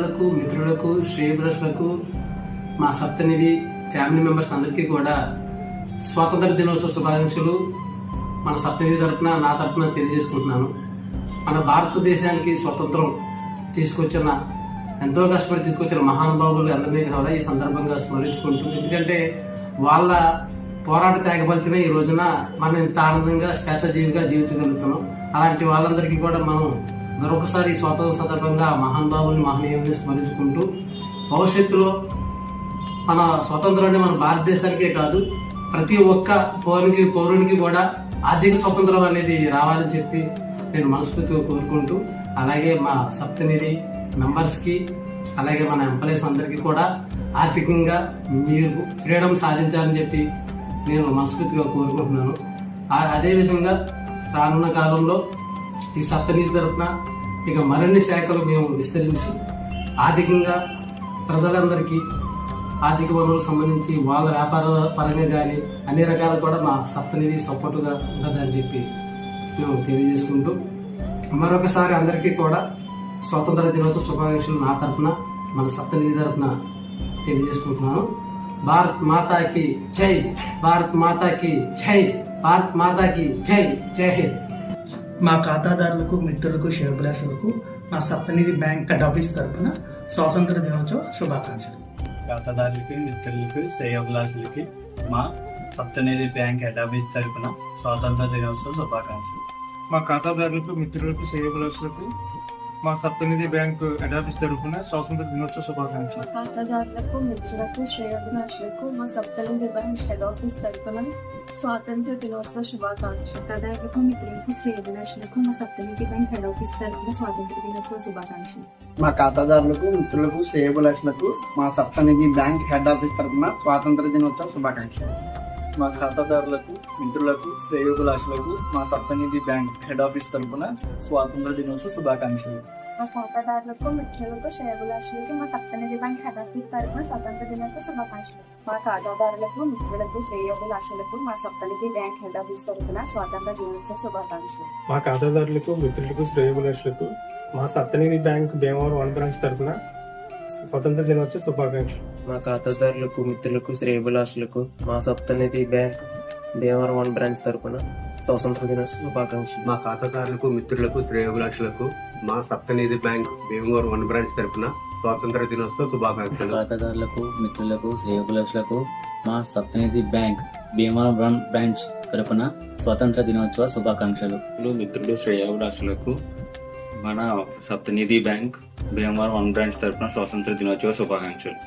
ఖాతాదారులకు, మిత్రులకు, శ్రేయభిలాషులకు, మా సప్తనిధి ఫ్యామిలీ మెంబర్స్ అందరికీ కూడా స్వాతంత్ర దినోత్సవ శుభాకాంక్షలు మన సప్తనిధి తరపున, నా తరపున తెలియజేసుకుంటున్నాను. మన భారతదేశానికి స్వతంత్రం తీసుకొచ్చిన, ఎంతో కష్టపడి తీసుకొచ్చిన మహానుభావులు అందరినీ కూడా ఈ సందర్భంగా స్మరించుకుంటూ, ఎందుకంటే వాళ్ళ పోరాట త్యాగ ఫలితమే ఈ రోజున మనం ఇంత ఆనందంగా స్వేచ్ఛాజీవిగా జీవించగలుగుతున్నాం. అలాంటి వాళ్ళందరికీ కూడా మనం మరొకసారి స్వాతంత్ర సందర్భంగా మహానుభావుల్ని, మహనీయుల్ని స్మరించుకుంటూ, భవిష్యత్తులో మన స్వతంత్రాన్ని మన భారతదేశానికే కాదు ప్రతి ఒక్క పౌరునికి కూడా ఆర్థిక స్వతంత్రం అనేది రావాలని చెప్పి నేను మనస్ఫూర్తిగా కోరుకుంటూ, అలాగే మా సప్తనిధి మెంబర్స్కి, అలాగే మన ఎంప్లాయీస్ అందరికీ కూడా ఆర్థికంగా మీరు ఫ్రీడమ్ సాధించాలని చెప్పి నేను మనస్ఫూర్తిగా కోరుకుంటున్నాను. అదేవిధంగా రానున్న కాలంలో ఈ సప్తనిధి తరఫున ఇక మరిన్ని శాఖలు మేము విస్తరించి ఆర్థికంగా ప్రజలందరికీ ఆర్థిక వనరులకు సంబంధించి వాళ్ళ వ్యాపార పరంగా కానీ అన్ని రకాలు కూడా మా సప్తనిధి సపోర్టుగా ఉంటుందని చెప్పి మేము తెలియజేసుకుంటూ, మరొకసారి అందరికీ కూడా స్వాతంత్ర దినోత్సవ శుభాకాంక్షలు నా తరఫున, మన సప్తనిధి తరఫున తెలియజేసుకుంటున్నాను. భారత్ మాతాకి జై, భారత్ మాతాకి జై, భారత్ మాతాకి జై, జై హింద్. మా ఖాతాదారులకు, మిత్రులకు, శ్రేయోభిలాషులకు మా సప్తనిధి బ్యాంక్ హెడ్ ఆఫీస్ తరఫున స్వాతంత్ర దినోత్సవ శుభాకాంక్షలు. ఖాతాదారులకి, మిత్రులకి, శ్రేయోభిలాషులకి మా సప్తనిధి బ్యాంక్ హెడ్ ఆఫీస్ తరఫున స్వాతంత్ర దినోత్సవ శుభాకాంక్షలు. మా ఖాతాదారులకు, మిత్రులకు, శ్రేయోభిలాషులకు మా సప్తనిధి బ్యాంక్ హెడ్ ఆఫీస్ తరఫున స్వాతంత్ర దినోత్సవ శుభాకాంక్షలు. ఖాతాదారులకు, మిత్రులకు, శ్రేయోభిలాషులకు మా సప్తనిధి బ్యాంక్ హెడ్ ఆఫీస్ తరఫున స్వాతంత్ర దినోత్సవ శుభాకాంక్షలు. ఖాతాదారులకు, మిత్రులకు, శ్రేయోభిలాషులకు మా సప్తనిధి బ్యాంక్ హెడ్ ఆఫీస్ తరఫున స్వాతంత్ర దినోత్సవ శుభాకాంక్షలు. మా ఖాతాదారులకు, మిత్రులకు, శ్రేయోభిలాషులకు మా సప్తనిధి బ్యాంక్ హెడ్ ఆఫీస్ తరఫున స్వాతంత్ర దినోత్సవ శుభాకాంక్షలు. మా ఖాతాదారులకు, మిత్రులకు, శ్రేయోభిలాషులకు మా సప్తనిధి బ్యాంక్ హెడ్ ఆఫీస్ తరఫున స్వాతంత్ర దినోత్సవ శుభాకాంక్షలు. మా ఖాతాదారులకు, మిత్రులకు, శ్రేయోభిలాషులకు మా సప్తనిధి బ్యాంక్ హెడ్ ఆఫీస్ తరఫున స్వాతంత్ర దినోత్సవ శుభాకాంక్షలు. మా ఖాతాదారులకు, మిత్రులకు, శ్రేయోభిలాషులకు మా సప్తనిధి బ్యాంక్ హెడ్ ఆఫీస్ తరఫున స్వాతంత్ర దినోత్సవ శుభాకాంక్షలు. మా ఖాతాదారులకు, మిత్రులకు, శ్రేయోభిలాషులకు మా సప్తనిధి బ్యాంక్ భీమవరం 1 బ్రాంచ్ తరఫున స్వతంత్ర దినోత్సవ శుభాకాంక్షలు. మా ఖాతాదారులకు, మిత్రులకు, శ్రేయోభిలాషులకు మా సప్తనిధి బ్యాంక్ భీమవరం 1 బ్రాంచ్ తరఫున స్వాతంత్ర దినోత్సవ శుభాకాంక్షలు. మా ఖాతాదారులకు, మిత్రులకు, శ్రేయోభిలాషులకు మా సప్తనిధి బ్యాంక్ భీమవరం 1 బ్రాంచ్ తరఫున స్వాతంత్ర దినోత్సవ శుభాకాంక్షలు. ఖాతాదారులకు, మిత్రులకు, శ్రేయోభిలాషులకు మా సప్తనిధి బ్యాంక్ భీమవరం 1 బ్రాంచ్ తరఫున స్వాతంత్ర దినోత్సవ శుభాకాంక్షలు. మిత్రులు, శ్రేయోభిలాషులకు మన సప్తనిధి బ్యాంక్ భీమవరం 1 బ్రాంచ్ తరఫున స్వాతంత్ర దినోత్సవ శుభాకాంక్షలు.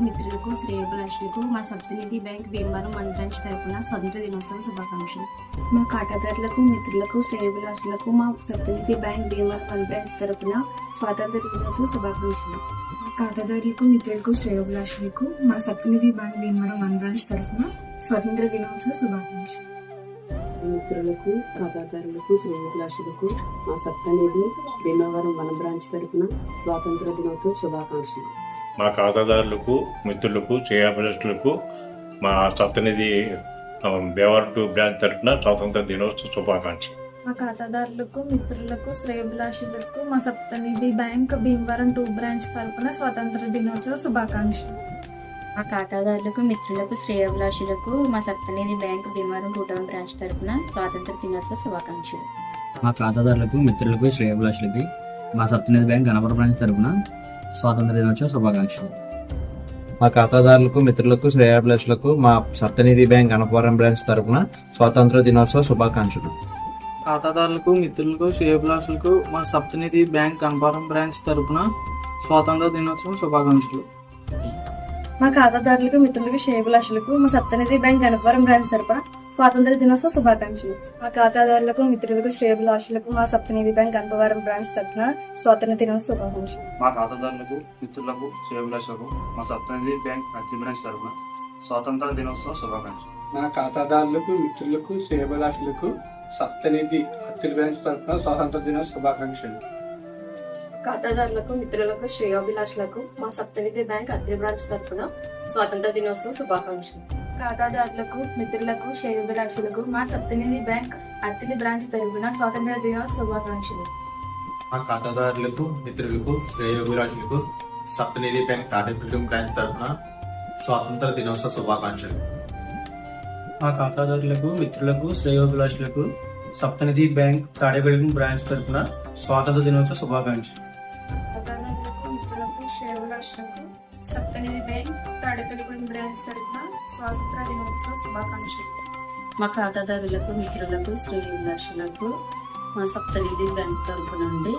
మిత్రులకు, శ్రేయోభిలాషులకు మా సప్తనిధి బ్యాంక్ భీమవరం 1 బ్రాంచ్ తరఫున స్వాతంత్ర దినోత్సవ శుభాకాంక్షలు. మా ఖాతాదారులకు, మిత్రులకు, శ్రేయోభిలాషులకు మా సప్తనిధి బ్యాంక్ భీమవరం 1 బ్రాంచ్ తరఫున స్వాతంత్ర దినోత్సవ శుభాకాంక్షలు. ఖాతాదారులకు, మిత్రులకు, శ్రేయోభిలాషులకు మా సప్తనిధి బ్యాంక్ భీమవరం 1 బ్రాంచ్ తరఫున స్వాతంత్ర దినోత్సవ శుభాకాంక్షలు. మిత్రులకు, ఖాతాదారులకు, శ్రేయోభిలాషులకు మా సప్తనిధి భీమవరం 1 బ్రాంచ్ తరఫున స్వాతంత్ర దినోత్సవ శుభాకాంక్షలు. మా ఖాతాదారులకు, మిత్రులకు, శ్రేయోభిలాషులకు మా సప్తనిధి భీమవరం 2 బ్రాంచ్ తరఫున స్వాతంత్ర దినోత్సవ శుభాకాంక్షలు. మా ఖాతాదారులకు, మిత్రులకు, శ్రేయోభిలాషులకు మా సప్తనిధి బ్యాంక్ భీమవరం 2 బ్రాంచ్ తరఫున స్వాతంత్ర దినోత్సవ శుభాకాంక్షలు. మా ఖాతాదారులకు, మిత్రులకు, శ్రేయోభిలాషులకు మా సప్తనిధి బ్యాంక్ భీమవరం 2 బ్రాంచ్ తరఫున స్వాతంత్ర దినోత్సవ శుభాకాంక్షలు. మా ఖాతాదారులకు, మిత్రులకు, శ్రేయోభిలాషులకి మా సప్తనిధి బ్యాంక్ గణపవరం బ్రాంచ్ తరఫున స్వాతంత్ర దినోత్సవ శుభాకాంక్షలు. మా ఖాతాదారులకు, మిత్రులకు, శ్రేయోభిలాషులకు మా సప్తనిధి బ్యాంక్ గణపవరం బ్రాంచ్ తరఫున స్వాతంత్ర దినోత్సవ శుభాకాంక్షలు. ఖాతాదారులకు, మిత్రులకు, శ్రేయోభిలాషులకు మా సప్తనిధి బ్యాంక్ గణపవరం బ్రాంచ్ తరఫున స్వాతంత్ర దినోత్సవ శుభాకాంక్షలు. మా ఖాతాదారులకు, మిత్రులకు, శ్రేయోభిలాషులకు మా సప్తనిధి బ్యాంక్ గణపవరం బ్రాంచ్ తరఫున స్వాతంత్ర దినోత్సవ శుభాకాంక్షలు. మా ఖాతాదారులకు, మిత్రులకు, శ్రేయోభిలాషులకు మా సప్తనిధి బ్యాంక్ గణపవరం బ్రాంచ్ తరఫున స్వాతంత్ర దినోత్సవ శుభాకాంక్షలు. మా ఖాతాదారులకు, మిత్రులకు, శ్రేయోభిలాషులకు మా సప్తనిధి బ్యాంక్ ప్రతి బ్రాంచ్ తరఫున స్వాతంత్ర దినోత్సవ శుభాకాంక్షలు. మా ఖాతాదారులకు, మిత్రులకు, శ్రేయోభిలాషులకు సప్తనిధి అత్తిలి బ్రాంచ్ తరఫున స్వాతంత్ర దినోత్సవ శుభాకాంక్షలు. ఖాతాదారులకు, మిత్రులకు, శ్రేయోభిలాషులకు మా సప్తనిధి బ్యాంక్ అత్తిలి బ్రాంచ్ తరఫున స్వాతంత్ర దినోత్సవ శుభాకాంక్షలు. ఖాతాదారులకు, మిత్రులకు, శ్రేయోభిలాషులకు మా సప్తనిధి బ్యాంక్ అత్తిలి బ్రాంచ్ తరఫున స్వాతంత్ర దినోత్సవ శుభాకాంక్షలు. మా ఖాతాదారులకు, మిత్రులకు, శ్రేయోభిలాషులకు సప్తనిధి బ్యాంక్ తాడేపల్లి బ్రాంచ్ తరఫున స్వాతంత్ర దినోత్సవ శుభాకాంక్షలు. మా ఖాతాదారులకు మిత్రులకు శ్రేయోభిలాషులకు సప్తనిధి బ్యాంక్ తాడేపల్లి బ్రాంచ్ తరఫున స్వాతంత్ర దినోత్సవ శుభాకాంక్షలు. ఖాతాదారులకు మిత్రులకు శ్రేయోభిలాషులకు సప్తనిధి బ్యాంక్ తాడేపల్లిగూడెం బ్రాంచ్ తరఫున స్వాతంత్ర దినోత్సవ శుభాకాంక్షలు. మా ఖాతాదారులకు మిత్రులకు శ్రేయోభిలాషులకు మా సప్తనిధి బ్యాంక్ తరపు నుండి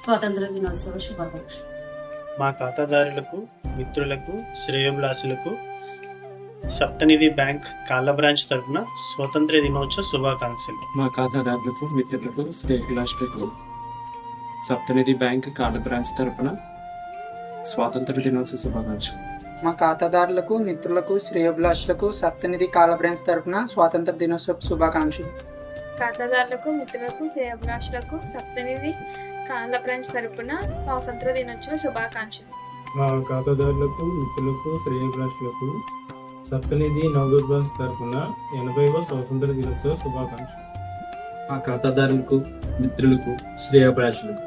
స్వాతంత్ర దినోత్సవ శుభాకాంక్షలు. మా ఖాతాదారులకు మిత్రులకు శ్రేయోభిలాషులకు సప్తనిధి బ్యాంక్ కాళ్ళ బ్రాంచ్ తరఫున స్వతంత్ర దినోత్సవ శుభాకాంక్షలు. మా ఖాతాదారులకు మిత్రులకు శ్రేయోభిలాషులకు సప్తనిధి బ్యాంక్ కాళ్ళ బ్రాంచ్ తరఫున స్వాతంత్ర దినోత్సవ శుభాకాంక్షలు. మా ఖాతాదారులకు మిత్రులకు శ్రేయోభిలాషులకు సప్తనిధి కాళ్ళ బ్రాంచ్ తరఫున స్వాతంత్ర దినోత్సవ శుభాకాంక్షలు. ఖాతాదారులకు మిత్రులకు శ్రేయోభిలాషులకు సప్తనిధి కాళ్ళ బ్రాంచ్ తరపున స్వాతంత్ర దినోత్సవ శుభాకాంక్షలు. మా ఖాతాదారులకు మిత్రులకు శ్రేయోభిలాషులకు సప్తనిధి నవదూర్ బ్రాంచ్ తరఫున 80వ స్వాతంత్ర దినోత్సవ శుభాకాంక్షలు. మా ఖాతాదారులకు మిత్రులకు శ్రేయోభిలాషులకు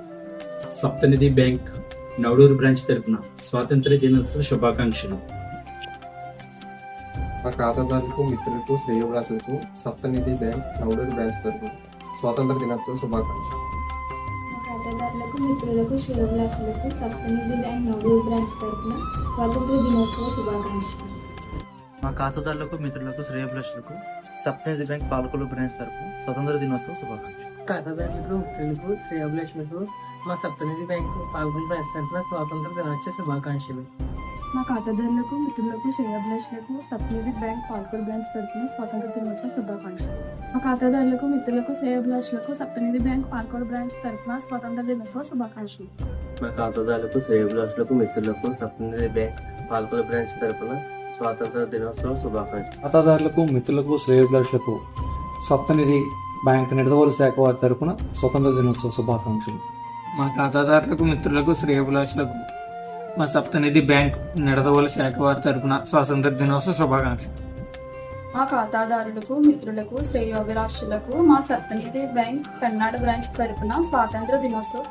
సప్తనిధి బ్యాంక్ నవడూరు బ్రాంచ్ తరఫున స్వాతంత్ర దినోత్సవ శుభాకాంక్షలు. మా ఖాతాదారులకు మిత్రులకు శ్రేయోభిలాషులకు సప్తనిధి బ్యాంక్ నవడూరు బ్రాంచ్ తరఫున స్వాతంత్ర దినోత్సవ శుభాకాంక్షలు. మా ఖాతాదారులకు మిత్రులకు శ్రేయోభిలాషులకు సప్తనిధి బ్యాంక్ నవదూర్ బ్రాంచ్ తరపున స్వాతంత్ర దినోత్సవ శుభాకాంక్షలు. మా ఖాతాదారులకు మిత్రులకు శ్రేయోభిలాషులకు సప్తనిధి బ్యాంక్ పాలకొల్లు బ్రాంచ్ తరఫున స్వతంత్ర దినోత్సవ శుభాకాంక్షలు. ఖాతాదారులకు మిత్రులకు శ్రేయోభిలాషులకు మా సప్తనిధి బ్యాంక్ పాల్గొని బ్రాంచ్ తరఫున స్వాతంత్ర దినోత్సవ శుభాకాంక్షలు. మా ఖాతాదారులకు మిత్రులకు శ్రేయోభిలాషులకు సప్తనిధి బ్యాంక్ పాల్కొల్లు బ్రాంచ్ తరపున స్వాతంత్ర దినోత్సవ శుభాకాంక్షలు. మా ఖాతాదారులకు మిత్రులకు శ్రేయోభిలాషులకు సప్తనిధి బ్యాంక్ పాల్కొల్లు బ్రాంచ్ తరపున స్వాతంత్ర దినోత్సవ శుభాకాంక్షలు. మా ఖాతాదారులకు శ్రేయోభిలాషులకు మిత్రులకు సప్తనిధి బ్యాంక్ పాల్కొల్లు బ్రాంచ్ తరఫున స్వాతంత్ర దినోత్సవ శుభాకాంక్షలు. ఖాతాదారులకు మిత్రులకు శ్రేయోభిలాషులకు సప్తనిధి బ్యాంక్ నిడదవోలు శాఖ వారి తరపున స్వతంత్ర దినోత్సవ శుభాకాంక్షలు. మా ఖాతాదారులకు మిత్రులకు శ్రేయోభిలాషులకు మా సప్తనిధి బ్యాంక్ నిడదవోలు శాఖ వారి తరపున స్వాతంత్ర దినోత్సవ శుభాకాంక్షలు. మా ఖాతాదారులకు మిత్రులకు శ్రేయోభిలాషులకు మా సప్తనిధి బ్యాంక్ కర్ణాటక బ్రాంచ్ తరపున స్వాతంత్ర దినోత్సవ